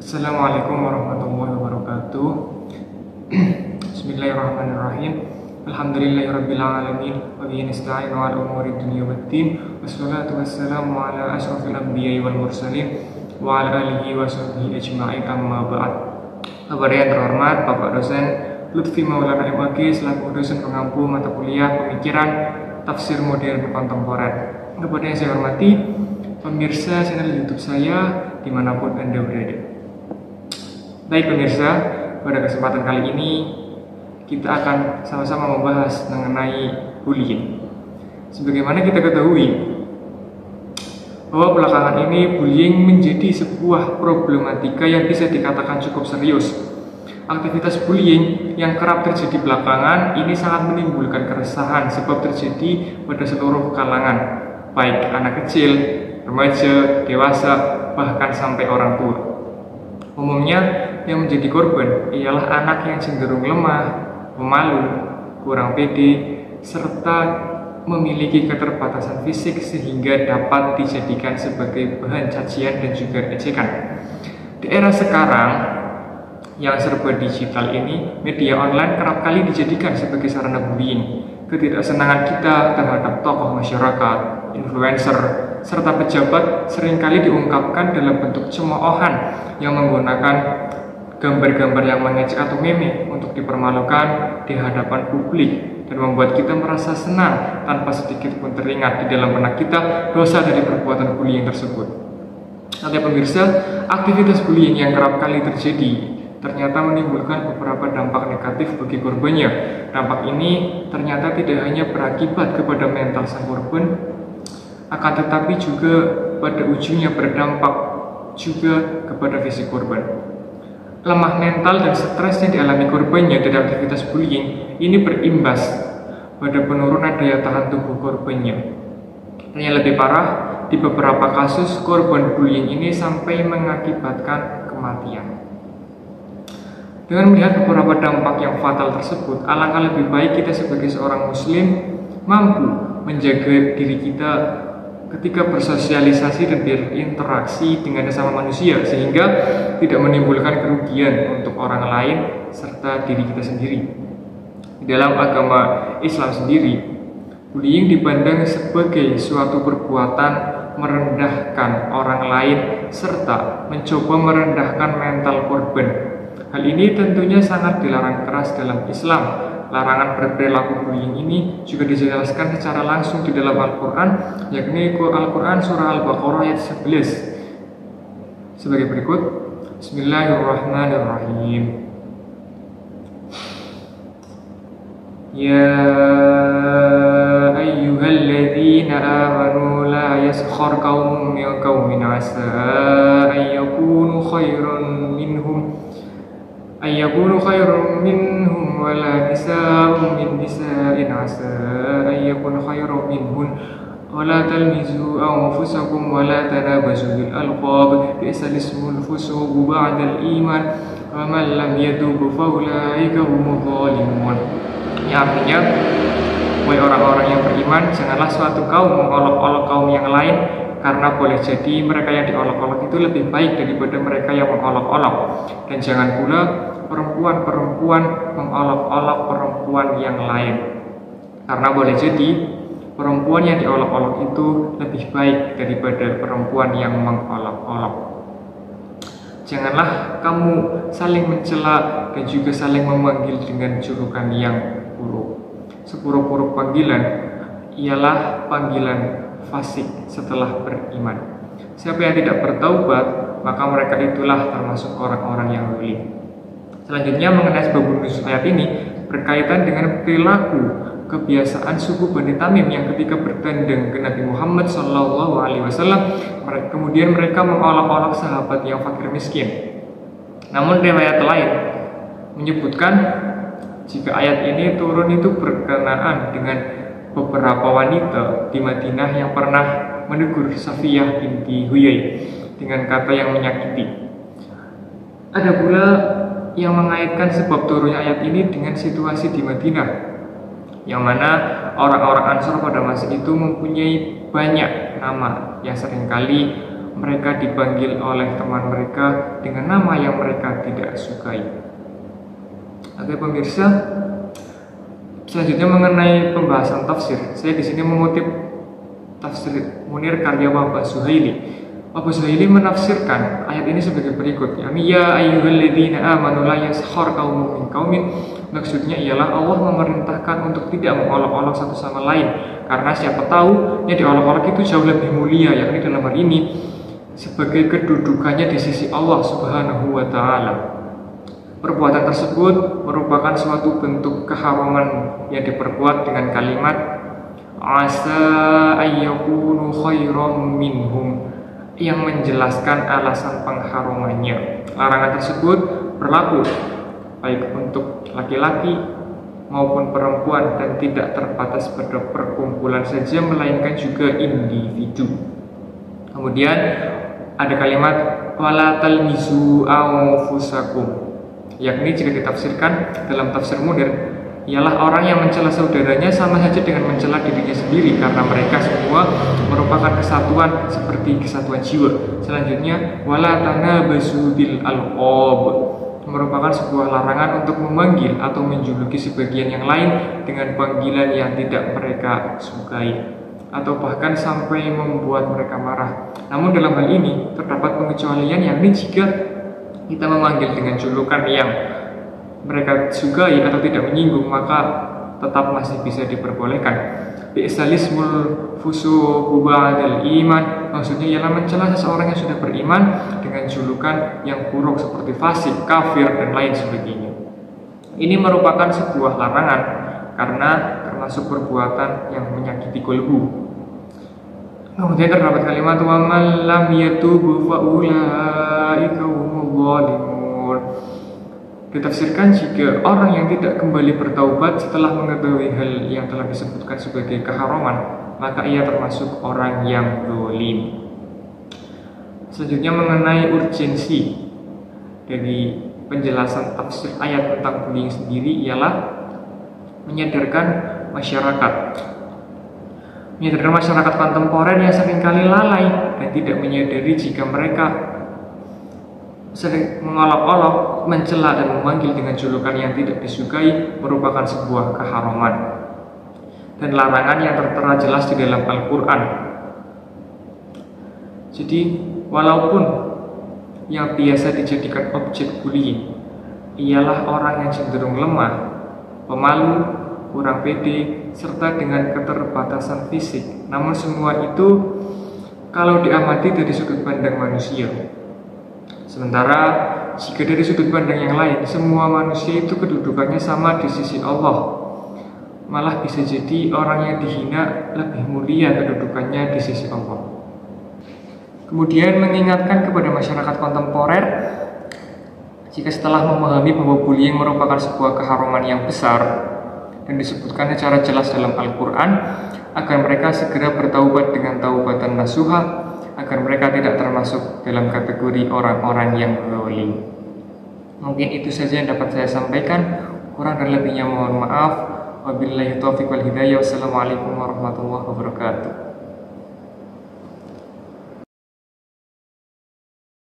Assalamualaikum warahmatullahi wabarakatuh. Bismillahirrahmanirrahim. Alhamdulillahirabbil alamin wa bihi nasta'inu 'ala umuri dunya waddin. Wassalatu wassalamu ala asyrofil anbiya'i wal mursalin wa ala alihi wa sahbihi ajma'in, amma ba'd. Bapak yang terhormat, Bapak dosen Lutfi Maulana MAG selaku dosen pengampu mata kuliah Pemikiran Tafsir Modern Kontemporer. Kepada yang saya hormati pemirsa channel YouTube saya dimanapun Anda berada. Baik pemirsa, pada kesempatan kali ini kita akan sama-sama membahas mengenai bullying. Sebagaimana kita ketahui bahwa belakangan ini bullying menjadi sebuah problematika yang bisa dikatakan cukup serius. Aktivitas bullying yang kerap terjadi belakangan ini sangat menimbulkan keresahan sebab terjadi pada seluruh kalangan, baik anak kecil, remaja, dewasa, bahkan sampai orang tua. Umumnya yang menjadi korban ialah anak yang cenderung lemah, pemalu, kurang pede, serta memiliki keterbatasan fisik sehingga dapat dijadikan sebagai bahan cacian dan juga ejekan. Di era sekarang yang serba digital ini, media online kerap kali dijadikan sebagai sarana bullying. Ketidaksenangan kita terhadap tokoh masyarakat, influencer, serta pejabat seringkali diungkapkan dalam bentuk cemoohan yang menggunakan gambar-gambar yang mengejek atau meme untuk dipermalukan di hadapan publik dan membuat kita merasa senang tanpa sedikit pun teringat di dalam benak kita dosa dari perbuatan bullying tersebut. Oke pemirsa, aktivitas bullying yang kerap kali terjadi ternyata menimbulkan beberapa dampak negatif bagi korbannya. Dampak ini ternyata tidak hanya berakibat kepada mental sang korban, akan tetapi juga pada ujungnya berdampak juga kepada fisik korban. Lemah mental dan stres yang dialami korbannya dari aktivitas bullying ini berimbas pada penurunan daya tahan tubuh korbannya. Dan yang lebih parah, di beberapa kasus korban bullying ini sampai mengakibatkan kematian. Dengan melihat beberapa dampak yang fatal tersebut, alangkah lebih baik kita sebagai seorang muslim mampu menjaga diri kita ketika bersosialisasi dan berinteraksi dengan sesama manusia sehingga tidak menimbulkan kerugian untuk orang lain serta diri kita sendiri. Di dalam agama Islam sendiri, bullying dipandang sebagai suatu perbuatan merendahkan orang lain serta mencoba merendahkan mental korban. Hal ini tentunya sangat dilarang keras dalam Islam. Larangan berperilaku bullying ini juga dijelaskan secara langsung di dalam Al-Quran, yakni Al-Quran Surah Al-Baqarah ayat 11 sebagai berikut. Bismillahirrahmanirrahim. Ya ayyuhalladzina amanu la yaskhar qaumun min qaumin asa ayyakunu khairan minhum wala nisa'un min nisa'in asa ayyakun khairan minhun wala talmizu anfusakum wala tanabazu bil alqab bi'sal ismul fusuq ba'dal iman wa man lam yatub fa ulaika humudz zalimun. Ya, artinya, wahai orang-orang yang beriman, janganlah suatu kaum mengolok-olok kaum yang lain, karena boleh jadi mereka yang diolok-olok itu lebih baik daripada mereka yang mengolok-olok. Dan jangan pula perempuan-perempuan mengolok-olok perempuan yang lain, karena boleh jadi perempuan yang diolok-olok itu lebih baik daripada perempuan yang mengolok-olok. Janganlah kamu saling mencela dan juga saling memanggil dengan julukan yang buruk. Seburuk-buruk panggilan ialah panggilan fasik setelah beriman. Siapa yang tidak bertaubat, maka mereka itulah termasuk orang-orang yang zalim. Selanjutnya mengenai sebab nuzul ayat ini berkaitan dengan perilaku kebiasaan suku Bani Tamim yang ketika bertandang ke Nabi Muhammad SAW, kemudian mereka mengolok-olok sahabat yang fakir miskin. Namun riwayat lain menyebutkan jika ayat ini turun itu berkenaan dengan beberapa wanita di Madinah yang pernah menegur Safiyah binti Huyai dengan kata yang menyakiti. Ada pula yang mengaitkan sebab turunnya ayat ini dengan situasi di Madinah, yang mana orang-orang Ansor pada masa itu mempunyai banyak nama yang seringkali mereka dipanggil oleh teman mereka dengan nama yang mereka tidak sukai. Oke pemirsa, selanjutnya mengenai pembahasan tafsir, saya di sini mengutip tafsir Munir karya Wahbah Zuhaili. Wahbah Zuhaili menafsirkan ayat ini sebagai berikut, yakni ya ayyuhalladzina amanu la yaskhar qaumun min qaumin. Maksudnya ialah Allah memerintahkan untuk tidak mengolok-olok satu sama lain, karena siapa tahu yang diolok-olok itu jauh lebih mulia, yakni dalam hal ini sebagai kedudukannya di sisi Allah Subhanahu wa taala. Perbuatan tersebut merupakan suatu bentuk keharaman yang diperkuat dengan kalimat asa ayyakunu khairam minhum, yang menjelaskan alasan pengharamannya. Larangan tersebut berlaku baik untuk laki-laki maupun perempuan dan tidak terbatas pada perkumpulan saja, melainkan juga individu. Kemudian ada kalimat wala talmizu anfusakum, yakni jika ditafsirkan dalam tafsir Munir ialah orang yang mencela saudaranya sama saja dengan mencela dirinya sendiri, karena mereka semua merupakan kesatuan seperti kesatuan jiwa. Selanjutnya wala tanabazu bil alqab, merupakan sebuah larangan untuk memanggil atau menjuluki sebagian yang lain dengan panggilan yang tidak mereka sukai atau bahkan sampai membuat mereka marah. Namun dalam hal ini terdapat pengecualian, yakni jika kita memanggil dengan julukan yang mereka sukai atau tidak menyinggung, maka tetap masih bisa diperbolehkan. Bi'salismul fusuqu ba'dal iman, maksudnya ialah mencela seseorang yang sudah beriman dengan julukan yang buruk seperti fasik, kafir, dan lain sebagainya. Ini merupakan sebuah larangan karena termasuk perbuatan yang menyakiti qalbu. Kemudian terdapat kalimat wa man lam yatubu fa ulaika humul zalimun. Ditafsirkan jika orang yang tidak kembali bertaubat setelah mengetahui hal yang telah disebutkan sebagai keharaman, maka ia termasuk orang yang zalim. Selanjutnya mengenai urgensi dari penjelasan tafsir ayat tentang bullying sendiri ialah menyadarkan masyarakat kontemporer yang seringkali lalai dan tidak menyadari jika mereka sering mengolok-olok, mencela dan memanggil dengan julukan yang tidak disukai merupakan sebuah keharaman dan larangan yang tertera jelas di dalam Al-Quran. Jadi walaupun yang biasa dijadikan objek bullying ialah orang yang cenderung lemah, pemalu, kurang pede, serta dengan keterbatasan fisik, namun semua itu kalau diamati dari sudut pandang manusia. Sementara jika dari sudut pandang yang lain, semua manusia itu kedudukannya sama di sisi Allah. Malah bisa jadi orang yang dihina lebih mulia kedudukannya di sisi Allah. Kemudian mengingatkan kepada masyarakat kontemporer, jika setelah memahami bahwa bullying merupakan sebuah keharaman yang besar dan disebutkan secara jelas dalam Al-Quran, agar mereka segera bertaubat dengan taubatan nasuha, agar mereka tidak termasuk dalam kategori orang-orang yang zalim. Mungkin itu saja yang dapat saya sampaikan. Kurang dan lebihnya mohon maaf. Wabillahi taufiq wal hidayah. Wassalamualaikum warahmatullahi wabarakatuh.